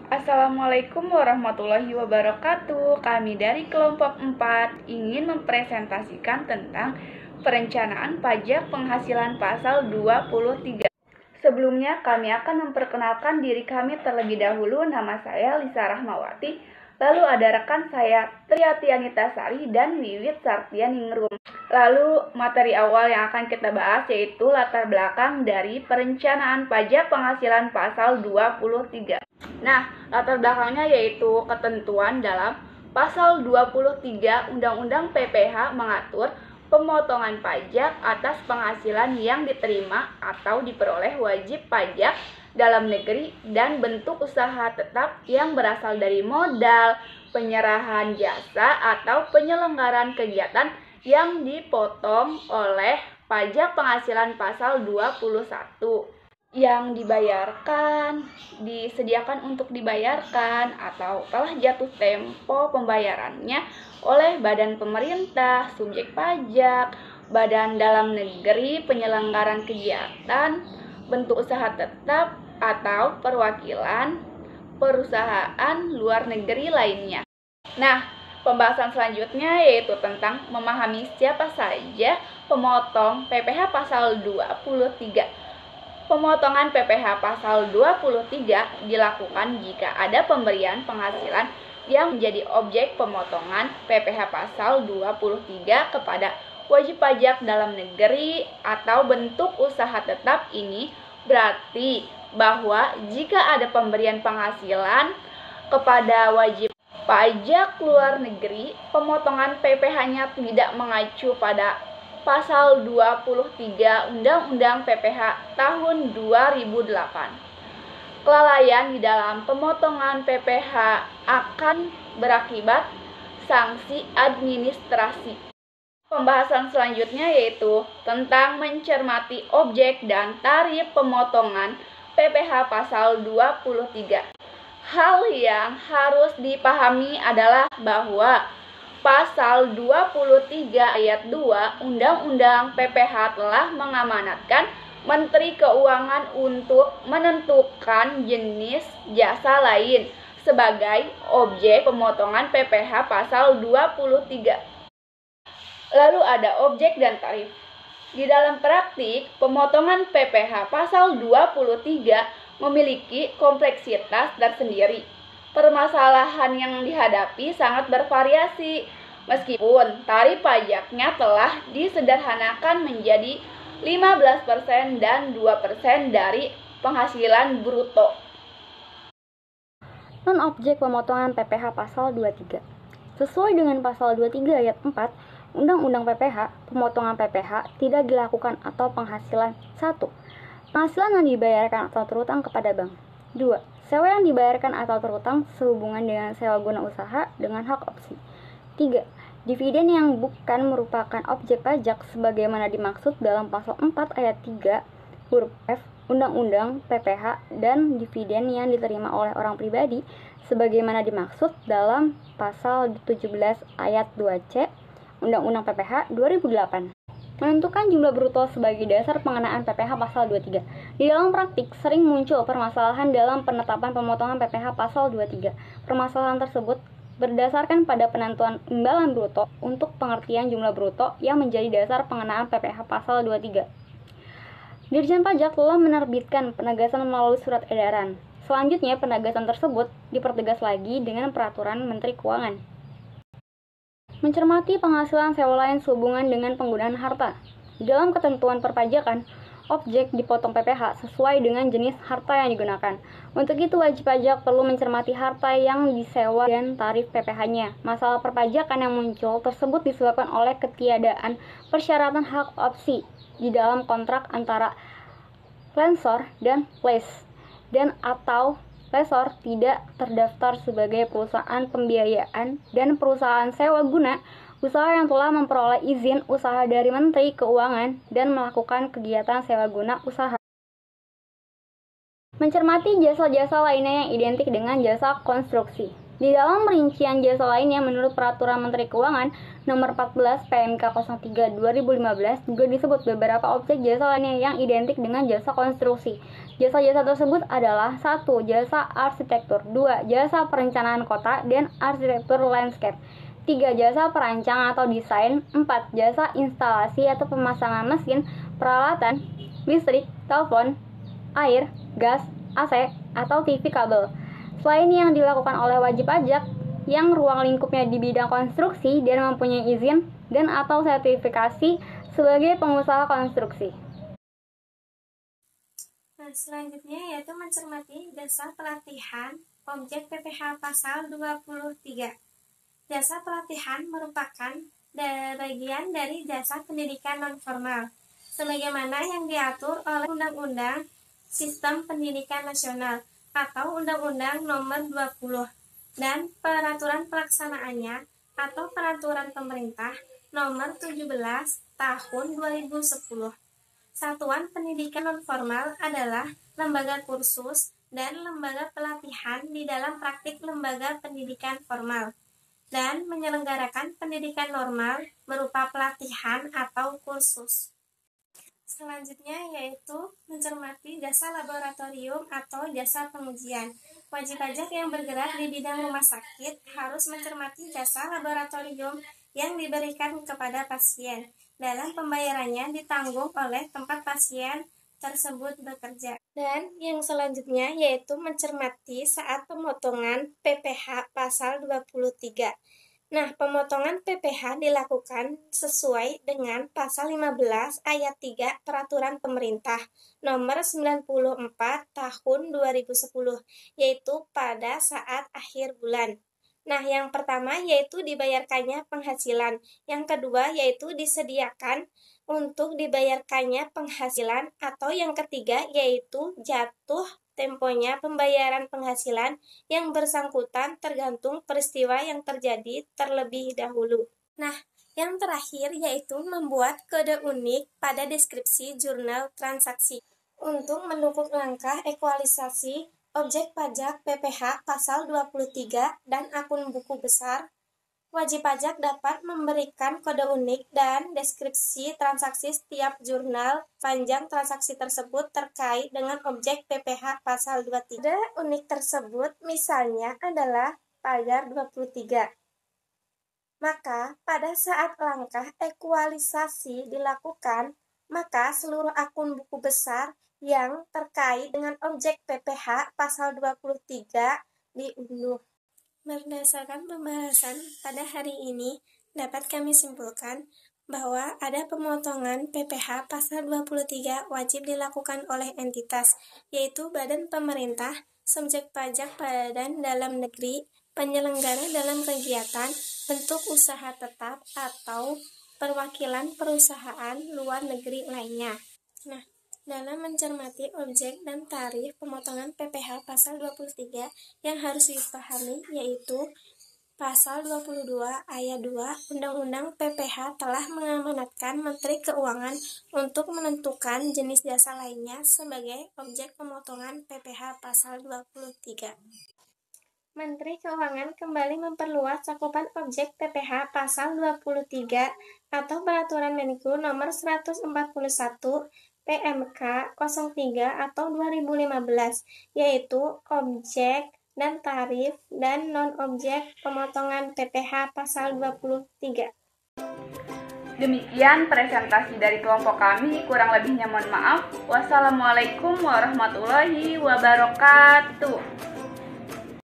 Assalamualaikum warahmatullahi wabarakatuh. Kami dari kelompok 4 ingin mempresentasikan tentang perencanaan pajak penghasilan pasal 23. Sebelumnya kami akan memperkenalkan diri kami terlebih dahulu. Nama saya Lisa Rahmawati. Lalu ada rekan saya Triati Anitasari dan Wiwit Sartianingrum. Lalu materi awal yang akan kita bahas yaitu latar belakang dari perencanaan pajak penghasilan pasal 23. Nah, latar belakangnya yaitu ketentuan dalam pasal 23 Undang-Undang PPH mengatur pemotongan pajak atas penghasilan yang diterima atau diperoleh wajib pajak dalam negeri dan bentuk usaha tetap yang berasal dari modal, penyerahan jasa, atau penyelenggaraan kegiatan yang dipotong oleh pajak penghasilan pasal 21 yang disediakan untuk dibayarkan atau telah jatuh tempo pembayarannya oleh badan pemerintah, subjek pajak, badan dalam negeri, penyelenggaraan kegiatan, bentuk usaha tetap, atau perwakilan perusahaan luar negeri lainnya. Nah, pembahasan selanjutnya yaitu tentang memahami siapa saja pemotong PPH pasal 23. Pemotongan PPH pasal 23 dilakukan jika ada pemberian penghasilan yang menjadi objek pemotongan PPH pasal 23 kepada wajib pajak dalam negeri atau bentuk usaha tetap. Ini berarti bahwa jika ada pemberian penghasilan kepada wajib pajak luar negeri, pemotongan PPH-nya tidak mengacu pada Pasal 23 Undang-Undang PPH tahun 2008. Kelalaian di dalam pemotongan PPH akan berakibat sanksi administrasi. Pembahasan selanjutnya yaitu tentang mencermati objek dan tarif pemotongan PPH pasal 23. Hal yang harus dipahami adalah bahwa Pasal 23 ayat 2 Undang-Undang PPH telah mengamanatkan Menteri Keuangan untuk menentukan jenis jasa lain sebagai objek pemotongan PPH pasal 23. Lalu ada objek dan tarif. Di dalam praktik, pemotongan PPH pasal 23 memiliki kompleksitas tersendiri. Permasalahan yang dihadapi sangat bervariasi, meskipun tarif pajaknya telah disederhanakan menjadi 15% dan 2% dari penghasilan bruto. Non-objek pemotongan PPH pasal 23. Sesuai dengan pasal 23 ayat 4 Undang-Undang PPH, pemotongan PPH tidak dilakukan atau penghasilan 1. Penghasilan yang dibayarkan atau terutang kepada bank. 2. Sewa yang dibayarkan atau terutang sehubungan dengan sewa guna usaha dengan hak opsi. 3. Dividen yang bukan merupakan objek pajak sebagaimana dimaksud dalam pasal 4 ayat 3 huruf F Undang-Undang PPH dan dividen yang diterima oleh orang pribadi sebagaimana dimaksud dalam pasal 17 ayat 2C Undang-Undang PPH 2008. Menentukan jumlah bruto sebagai dasar pengenaan PPH pasal 23. Di dalam praktik, sering muncul permasalahan dalam penetapan pemotongan PPH pasal 23. Permasalahan tersebut berdasarkan pada penentuan imbalan bruto untuk pengertian jumlah bruto yang menjadi dasar pengenaan PPH pasal 23. Dirjen Pajak telah menerbitkan penegasan melalui surat edaran. Selanjutnya, penegasan tersebut dipertegas lagi dengan peraturan Menteri Keuangan. Mencermati penghasilan sewa lain sehubungan dengan penggunaan harta. Dalam ketentuan perpajakan, objek dipotong PPH sesuai dengan jenis harta yang digunakan. Untuk itu, wajib pajak perlu mencermati harta yang disewa dan tarif PPH-nya. Masalah perpajakan yang muncul tersebut disebabkan oleh ketiadaan persyaratan hak opsi di dalam kontrak antara lessor dan lease dan atau lessor tidak terdaftar sebagai perusahaan pembiayaan dan perusahaan sewa guna usaha yang telah memperoleh izin usaha dari Menteri Keuangan dan melakukan kegiatan sewa guna usaha. Mencermati jasa-jasa lainnya yang identik dengan jasa konstruksi. Di dalam rincian jasa lainnya, menurut Peraturan Menteri Keuangan Nomor 14 PMK 03 2015 juga disebut beberapa objek jasa lainnya yang identik dengan jasa konstruksi. Jasa-jasa tersebut adalah 1. Jasa arsitektur, 2. Jasa perencanaan kota dan arsitektur landscape, 3. Jasa perancang atau desain, 4. Jasa instalasi atau pemasangan mesin, peralatan, listrik, telepon, air, gas, AC, atau TV kabel. Selain yang dilakukan oleh wajib pajak yang ruang lingkupnya di bidang konstruksi dan mempunyai izin dan atau sertifikasi sebagai pengusaha konstruksi. Nah, selanjutnya yaitu mencermati jasa pelatihan objek PPh pasal 23. Jasa pelatihan merupakan bagian dari jasa pendidikan nonformal, sebagaimana yang diatur oleh Undang-Undang Sistem Pendidikan Nasional atau Undang-Undang Nomor 20 dan peraturan pelaksanaannya atau peraturan pemerintah Nomor 17 Tahun 2010. Satuan pendidikan nonformal adalah lembaga kursus dan lembaga pelatihan di dalam praktik lembaga pendidikan formal dan menyelenggarakan pendidikan normal berupa pelatihan atau kursus. Selanjutnya yaitu mencermati jasa laboratorium atau jasa pengujian. Wajib pajak yang bergerak di bidang rumah sakit harus mencermati jasa laboratorium yang diberikan kepada pasien. Dalam pembayarannya ditanggung oleh tempat pasien tersebut bekerja. Dan yang selanjutnya yaitu mencermati saat pemotongan PPh pasal 23. Nah, pemotongan PPh dilakukan sesuai dengan pasal 15 ayat 3 Peraturan Pemerintah Nomor 94 Tahun 2010, yaitu pada saat akhir bulan. Nah, yang pertama yaitu dibayarkannya penghasilan. Yang kedua yaitu disediakan untuk dibayarkannya penghasilan, atau yang ketiga yaitu jatuh temponya pembayaran penghasilan yang bersangkutan tergantung peristiwa yang terjadi terlebih dahulu. Nah, yang terakhir yaitu membuat kode unik pada deskripsi jurnal transaksi. Untuk mendukung langkah ekualisasi objek pajak PPh pasal 23 dan akun buku besar, wajib pajak dapat memberikan kode unik dan deskripsi transaksi setiap jurnal panjang transaksi tersebut terkait dengan objek PPh pasal 23. Kode unik tersebut misalnya adalah pagar 23. Maka pada saat langkah ekualisasi dilakukan, maka seluruh akun buku besar yang terkait dengan objek PPh pasal 23 diunduh. Berdasarkan pembahasan pada hari ini, dapat kami simpulkan bahwa ada pemotongan PPh pasal 23 wajib dilakukan oleh entitas, yaitu badan pemerintah, subjek pajak badan dalam negeri, penyelenggara dalam kegiatan, bentuk usaha tetap, atau perwakilan perusahaan luar negeri lainnya. Nah, dalam mencermati objek dan tarif pemotongan PPh pasal 23 yang harus dipahami yaitu pasal 22 ayat 2 Undang-Undang PPh telah mengamanatkan Menteri Keuangan untuk menentukan jenis jasa lainnya sebagai objek pemotongan PPh pasal 23. Menteri Keuangan kembali memperluas cakupan objek PPh pasal 23 atau Peraturan Menko Nomor 141 PMK 03 atau 2015, yaitu objek dan tarif dan non-objek pemotongan PPh pasal 23. Demikian presentasi dari kelompok kami, kurang lebihnya mohon maaf. Wassalamualaikum warahmatullahi wabarakatuh.